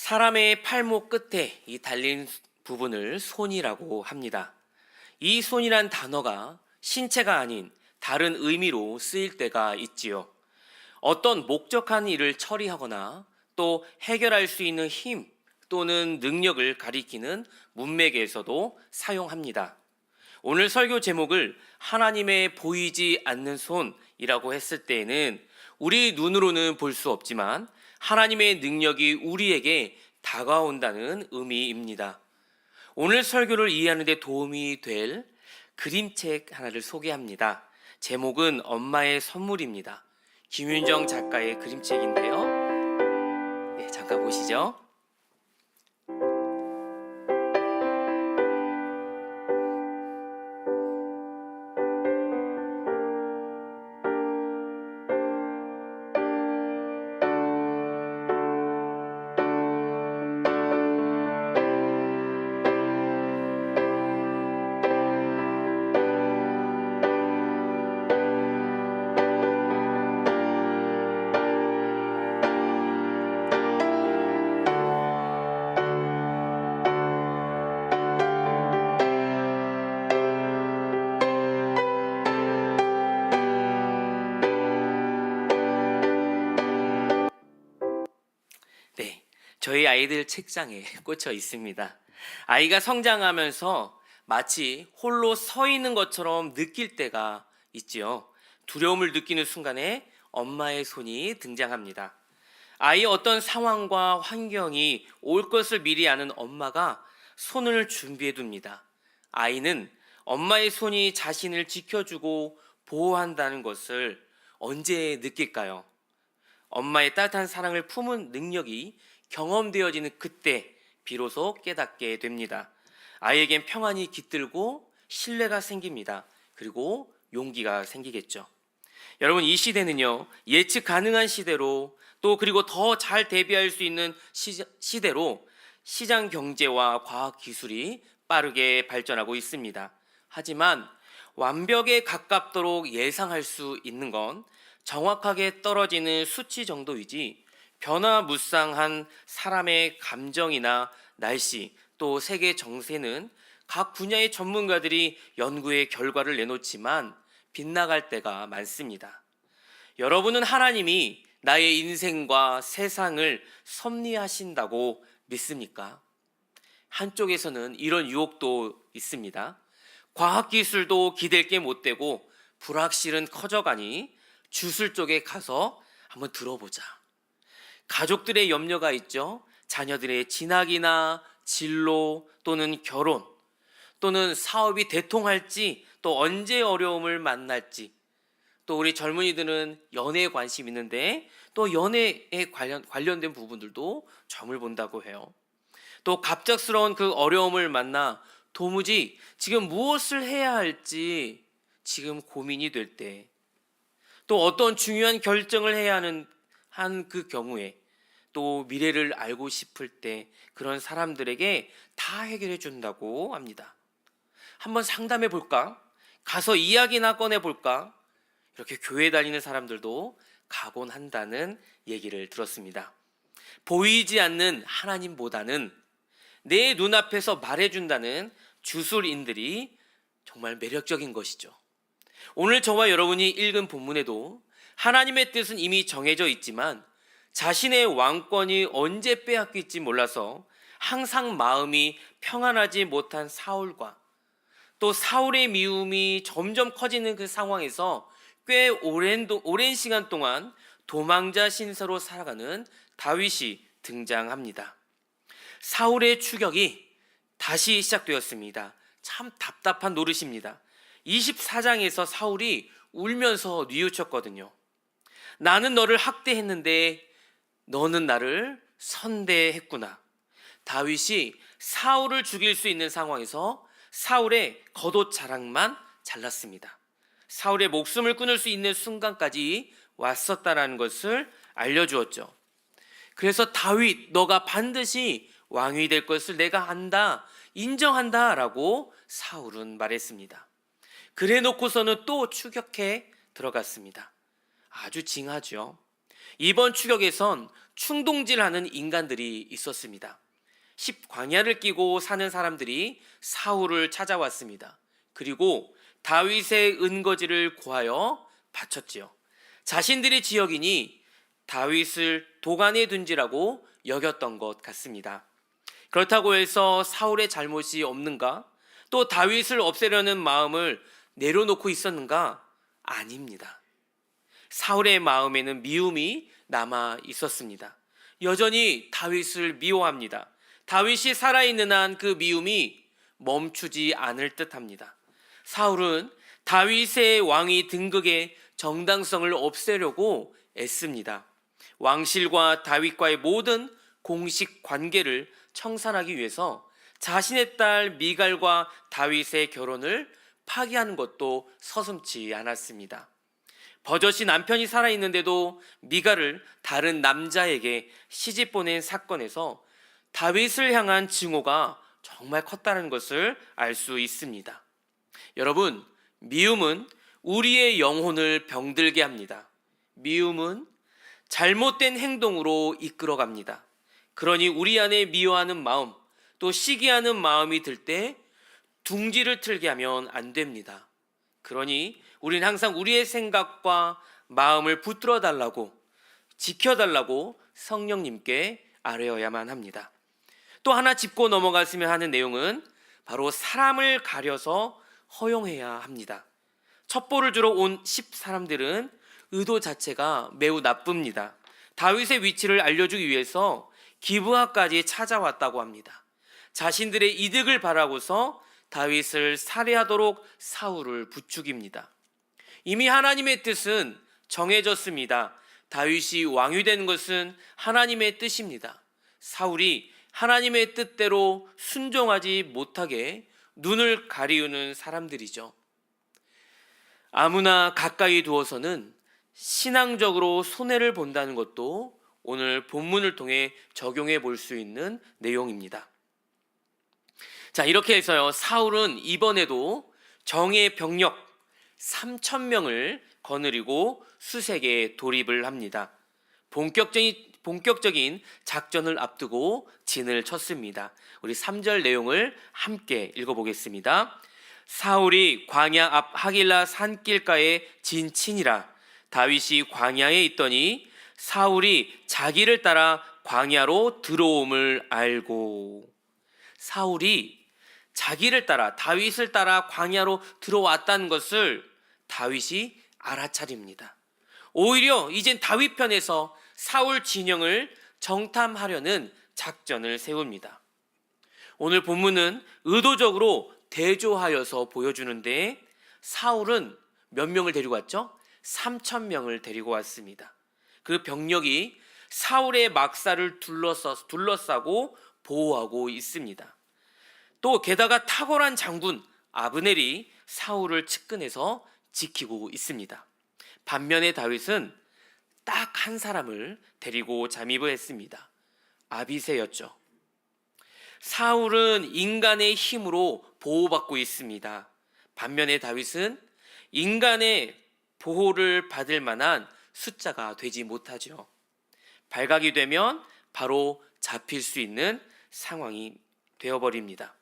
사람의 팔목 끝에 이 달린 부분을 손이라고 합니다. 이 손이란 단어가 신체가 아닌 다른 의미로 쓰일 때가 있지요. 어떤 목적한 일을 처리하거나 또 해결할 수 있는 힘 또는 능력을 가리키는 문맥에서도 사용합니다. 오늘 설교 제목을 하나님의 보이지 않는 손이라고 했을 때에는 우리 눈으로는 볼 수 없지만 하나님의 능력이 우리에게 다가온다는 의미입니다. 오늘 설교를 이해하는 데 도움이 될 그림책 하나를 소개합니다. 제목은 엄마의 선물입니다. 김윤정 작가의 그림책인데요. 네, 잠깐 보시죠. 네, 저희 아이들 책장에 꽂혀 있습니다. 아이가 성장하면서 마치 홀로 서 있는 것처럼 느낄 때가 있지요. 두려움을 느끼는 순간에 엄마의 손이 등장합니다. 아이의 어떤 상황과 환경이 올 것을 미리 아는 엄마가 손을 준비해 둡니다. 아이는 엄마의 손이 자신을 지켜주고 보호한다는 것을 언제 느낄까요? 엄마의 따뜻한 사랑을 품은 능력이 경험되어지는 그때 비로소 깨닫게 됩니다. 아이에겐 평안이 깃들고 신뢰가 생깁니다. 그리고 용기가 생기겠죠. 여러분, 이 시대는요, 예측 가능한 시대로 또 그리고 더 잘 대비할 수 있는 시대로 시장 경제와 과학 기술이 빠르게 발전하고 있습니다. 하지만 완벽에 가깝도록 예상할 수 있는 건 정확하게 떨어지는 수치 정도이지 변화무쌍한 사람의 감정이나 날씨 또 세계 정세는 각 분야의 전문가들이 연구의 결과를 내놓지만 빗나갈 때가 많습니다. 여러분은 하나님이 나의 인생과 세상을 섭리하신다고 믿습니까? 한쪽에서는 이런 유혹도 있습니다. 과학기술도 기댈 게 못 되고 불확실은 커져가니 주술 쪽에 가서 한번 들어보자. 가족들의 염려가 있죠. 자녀들의 진학이나 진로 또는 결혼 또는 사업이 대통할지 또 언제 어려움을 만날지 또 우리 젊은이들은 연애에 관심 있는데 또 연애에 관련된 부분들도 점을 본다고 해요. 또 갑작스러운 그 어려움을 만나 도무지 지금 무엇을 해야 할지 지금 고민이 될 때 또 어떤 중요한 결정을 해야 하는 한 그 경우에 또 미래를 알고 싶을 때 그런 사람들에게 다 해결해 준다고 합니다. 한번 상담해 볼까? 가서 이야기나 꺼내 볼까? 이렇게 교회 다니는 사람들도 가곤 한다는 얘기를 들었습니다. 보이지 않는 하나님보다는 내 눈앞에서 말해준다는 주술인들이 정말 매력적인 것이죠. 오늘 저와 여러분이 읽은 본문에도 하나님의 뜻은 이미 정해져 있지만 자신의 왕권이 언제 빼앗길지 몰라서 항상 마음이 평안하지 못한 사울과 또 사울의 미움이 점점 커지는 그 상황에서 꽤 오랜 시간 동안 도망자 신세로 살아가는 다윗이 등장합니다. 사울의 추격이 다시 시작되었습니다. 참 답답한 노릇입니다. 24장에서 사울이 울면서 뉘우쳤거든요. 나는 너를 학대했는데 너는 나를 선대했구나. 다윗이 사울을 죽일 수 있는 상황에서 사울의 겉옷 자락만 잘랐습니다. 사울의 목숨을 끊을 수 있는 순간까지 왔었다라는 것을 알려주었죠. 그래서 다윗, 너가 반드시 왕이 될 것을 내가 안다, 인정한다 라고 사울은 말했습니다. 그래 놓고서는 또 추격해 들어갔습니다. 아주 징하죠. 이번 추격에선 충동질하는 인간들이 있었습니다. 십광야를 끼고 사는 사람들이 사울을 찾아왔습니다. 그리고 다윗의 은거지를 구하여 바쳤지요. 자신들의 지역이니 다윗을 도간에 둔지라고 여겼던 것 같습니다. 그렇다고 해서 사울의 잘못이 없는가? 또 다윗을 없애려는 마음을 내려놓고 있었는가? 아닙니다. 사울의 마음에는 미움이 남아 있었습니다. 여전히 다윗을 미워합니다. 다윗이 살아있는 한 그 미움이 멈추지 않을 듯합니다. 사울은 다윗의 왕위 등극의 정당성을 없애려고 애씁니다. 왕실과 다윗과의 모든 공식 관계를 청산하기 위해서 자신의 딸 미갈과 다윗의 결혼을 파기하는 것도 서슴지 않았습니다. 버젓이 남편이 살아있는데도 미갈을 다른 남자에게 시집 보낸 사건에서 다윗을 향한 증오가 정말 컸다는 것을 알 수 있습니다. 여러분, 미움은 우리의 영혼을 병들게 합니다. 미움은 잘못된 행동으로 이끌어갑니다. 그러니 우리 안에 미워하는 마음, 또 시기하는 마음이 들 때 둥지를 틀게 하면 안 됩니다. 그러니 우리는 항상 우리의 생각과 마음을 붙들어 달라고, 지켜달라고 성령님께 아뢰어야만 합니다. 또 하나 짚고 넘어갔으면 하는 내용은 바로 사람을 가려서 허용해야 합니다. 첩보를 주러 온 10사람들은 의도 자체가 매우 나쁩니다. 다윗의 위치를 알려주기 위해서 기브아까지 찾아왔다고 합니다. 자신들의 이득을 바라고서 다윗을 살해하도록 사울을 부추깁니다. 이미 하나님의 뜻은 정해졌습니다. 다윗이 왕이 되는 것은 하나님의 뜻입니다. 사울이 하나님의 뜻대로 순종하지 못하게 눈을 가리우는 사람들이죠. 아무나 가까이 두어서는 신앙적으로 손해를 본다는 것도 오늘 본문을 통해 적용해 볼 수 있는 내용입니다. 자, 이렇게 해서요, 사울은 이번에도 정예 병력 3,000명을 거느리고 수색에 돌입을 합니다. 본격적인 작전을 앞두고 진을 쳤습니다. 우리 3절 내용을 함께 읽어보겠습니다. 사울이 광야 앞 하길라 산길가에 진치니라. 다윗이 광야에 있더니 사울이 자기를 따라 광야로 들어옴을 알고. 사울이 자기를 따라, 다윗을 따라 광야로 들어왔다는 것을 다윗이 알아차립니다. 오히려 이젠 다윗 편에서 사울 진영을 정탐하려는 작전을 세웁니다. 오늘 본문은 의도적으로 대조하여서 보여주는데, 사울은 몇 명을 데리고 왔죠? 3,000명을 데리고 왔습니다. 그 병력이 사울의 막사를 둘러싸고 보호하고 있습니다. 또 게다가 탁월한 장군 아브넬이 사울을 측근해서 지키고 있습니다. 반면에 다윗은 딱 한 사람을 데리고 잠입을 했습니다. 아비새였죠. 사울은 인간의 힘으로 보호받고 있습니다. 반면에 다윗은 인간의 보호를 받을 만한 숫자가 되지 못하죠. 발각이 되면 바로 잡힐 수 있는 상황이 되어버립니다.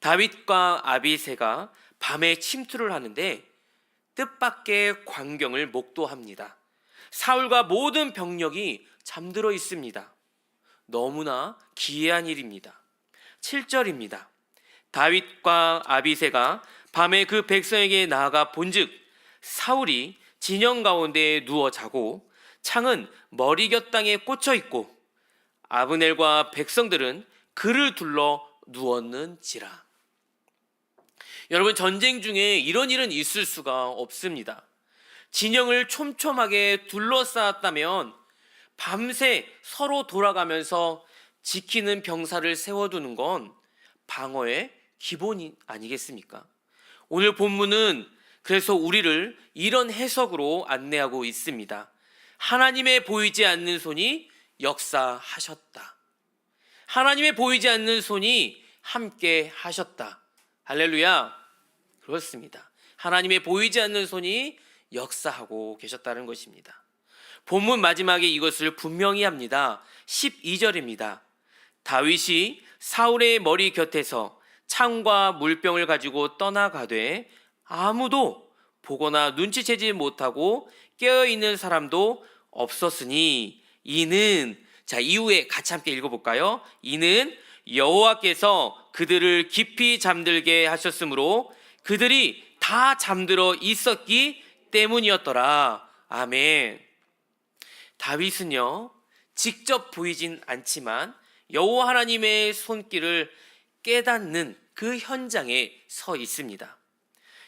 다윗과 아비새가 밤에 침투를 하는데 뜻밖의 광경을 목도합니다. 사울과 모든 병력이 잠들어 있습니다. 너무나 기이한 일입니다. 7절입니다. 다윗과 아비새가 밤에 그 백성에게 나아가 본즉 사울이 진영 가운데에 누워 자고 창은 머리 곁땅에 꽂혀 있고 아브넬과 백성들은 그를 둘러 누웠는지라. 여러분, 전쟁 중에 이런 일은 있을 수가 없습니다. 진영을 촘촘하게 둘러싸았다면 밤새 서로 돌아가면서 지키는 병사를 세워두는 건 방어의 기본이 아니겠습니까? 오늘 본문은 그래서 우리를 이런 해석으로 안내하고 있습니다. 하나님의 보이지 않는 손이 역사하셨다. 하나님의 보이지 않는 손이 함께 하셨다. 할렐루야. 그렇습니다. 하나님의 보이지 않는 손이 역사하고 계셨다는 것입니다. 본문 마지막에 이것을 분명히 합니다. 12절입니다. 다윗이 사울의 머리 곁에서 창과 물병을 가지고 떠나가되 아무도 보거나 눈치채지 못하고 깨어있는 사람도 없었으니 이는, 자, 이후에 같이 함께 읽어볼까요? 이는 여호와께서 그들을 깊이 잠들게 하셨으므로 그들이 다 잠들어 있었기 때문이었더라. 아멘. 다윗은요, 직접 보이진 않지만 여호와 하나님의 손길을 깨닫는 그 현장에 서 있습니다.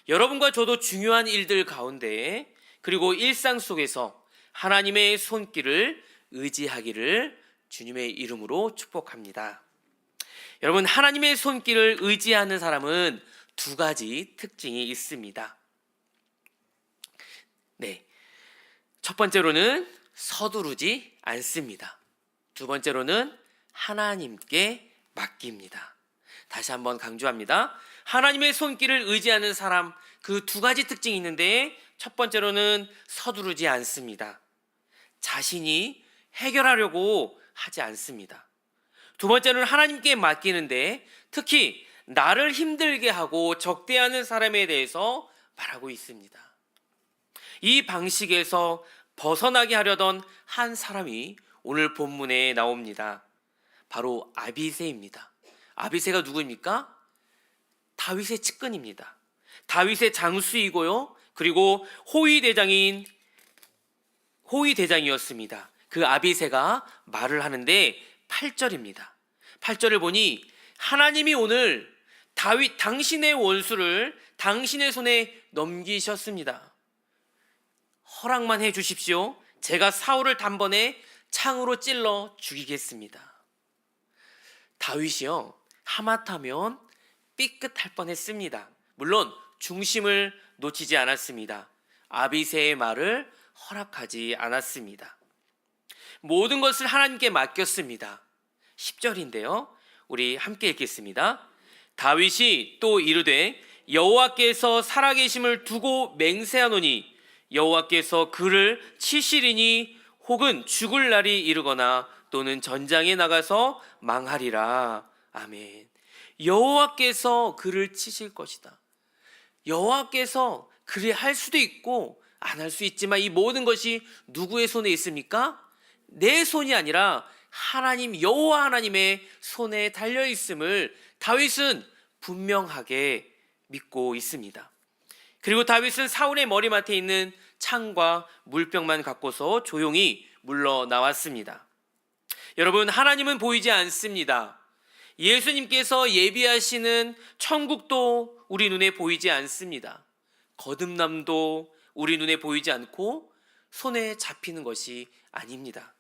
여러분과 저도 중요한 일들 가운데, 그리고 일상 속에서 하나님의 손길을 의지하기를 주님의 이름으로 축복합니다. 여러분, 하나님의 손길을 의지하는 사람은 두 가지 특징이 있습니다. 네, 첫 번째로는 서두르지 않습니다. 두 번째로는 하나님께 맡깁니다. 다시 한번 강조합니다. 하나님의 손길을 의지하는 사람, 그 두 가지 특징이 있는데, 첫 번째로는 서두르지 않습니다. 자신이 해결하려고 하지 않습니다. 두 번째는 하나님께 맡기는데, 특히 나를 힘들게 하고 적대하는 사람에 대해서 말하고 있습니다. 이 방식에서 벗어나게 하려던 한 사람이 오늘 본문에 나옵니다. 바로 아비새입니다. 아비새가 누구입니까? 다윗의 측근입니다. 다윗의 장수이고요, 그리고 호위 대장이었습니다. 그 아비새가 말을 하는데 8절입니다. 8절을 보니 하나님이 오늘 다윗 당신의 원수를 당신의 손에 넘기셨습니다. 허락만 해 주십시오. 제가 사울을 단번에 창으로 찔러 죽이겠습니다. 다윗이요, 하마터면 삐끗할 뻔했습니다. 물론 중심을 놓치지 않았습니다. 아비새의 말을 허락하지 않았습니다. 모든 것을 하나님께 맡겼습니다. 10절인데요, 우리 함께 읽겠습니다. 다윗이 또 이르되 여호와께서 살아계심을 두고 맹세하노니 여호와께서 그를 치시리니 혹은 죽을 날이 이르거나 또는 전장에 나가서 망하리라. 아멘. 여호와께서 그를 치실 것이다. 여호와께서 그리 할 수도 있고 안 할 수 있지만 이 모든 것이 누구의 손에 있습니까? 내 손이 아니라 하나님, 여호와 하나님의 손에 달려 있음을 다윗은 분명하게 믿고 있습니다. 그리고 다윗은 사울의 머리맡에 있는 창과 물병만 갖고서 조용히 물러나왔습니다. 여러분, 하나님은 보이지 않습니다. 예수님께서 예비하시는 천국도 우리 눈에 보이지 않습니다. 거듭남도 우리 눈에 보이지 않고 손에 잡히는 것이 아닙니다.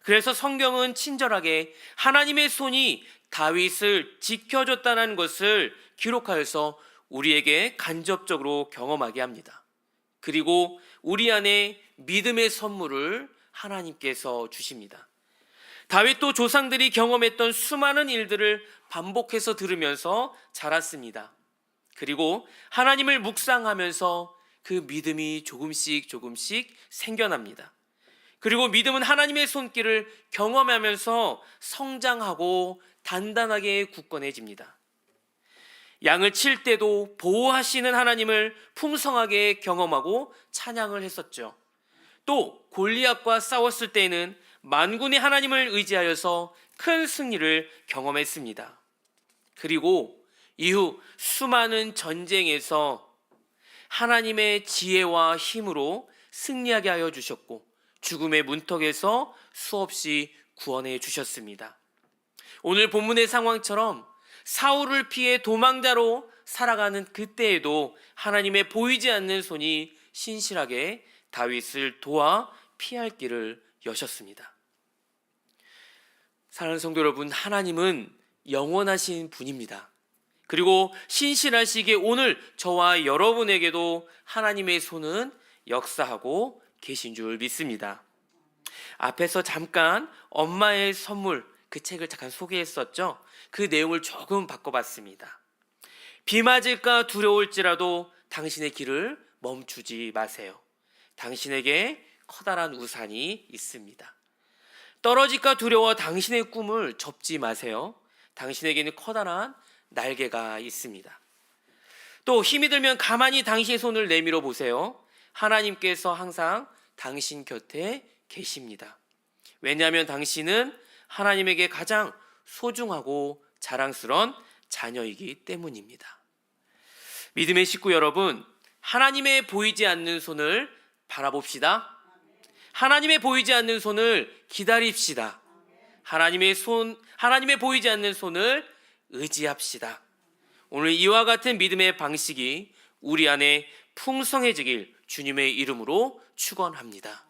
그래서 성경은 친절하게 하나님의 손이 다윗을 지켜줬다는 것을 기록하여서 우리에게 간접적으로 경험하게 합니다. 그리고 우리 안에 믿음의 선물을 하나님께서 주십니다. 다윗도 조상들이 경험했던 수많은 일들을 반복해서 들으면서 자랐습니다. 그리고 하나님을 묵상하면서 그 믿음이 조금씩 생겨납니다. 그리고 믿음은 하나님의 손길을 경험하면서 성장하고 단단하게 굳건해집니다. 양을 칠 때도 보호하시는 하나님을 풍성하게 경험하고 찬양을 했었죠. 또 골리앗과 싸웠을 때에는 만군의 하나님을 의지하여서 큰 승리를 경험했습니다. 그리고 이후 수많은 전쟁에서 하나님의 지혜와 힘으로 승리하게 하여 주셨고 죽음의 문턱에서 수없이 구원해 주셨습니다. 오늘 본문의 상황처럼 사울을 피해 도망자로 살아가는 그때에도 하나님의 보이지 않는 손이 신실하게 다윗을 도와 피할 길을 여셨습니다. 사랑하는 성도 여러분, 하나님은 영원하신 분입니다. 그리고 신실하시기에 오늘 저와 여러분에게도 하나님의 손은 역사하고 계신 줄 믿습니다. 앞에서 잠깐 엄마의 선물, 그 책을 잠깐 소개했었죠. 그 내용을 조금 바꿔봤습니다. 비 맞을까 두려울지라도 당신의 길을 멈추지 마세요. 당신에게 커다란 우산이 있습니다. 떨어질까 두려워 당신의 꿈을 접지 마세요. 당신에게는 커다란 날개가 있습니다. 또 힘이 들면 가만히 당신의 손을 내밀어 보세요. 하나님께서 항상 당신 곁에 계십니다. 왜냐하면 당신은 하나님에게 가장 소중하고 자랑스러운 자녀이기 때문입니다. 믿음의 식구 여러분, 하나님의 보이지 않는 손을 바라봅시다. 하나님의 보이지 않는 손을 기다립시다. 하나님의 보이지 않는 손을 의지합시다. 오늘 이와 같은 믿음의 방식이 우리 안에 풍성해지길 주님의 이름으로 축원합니다.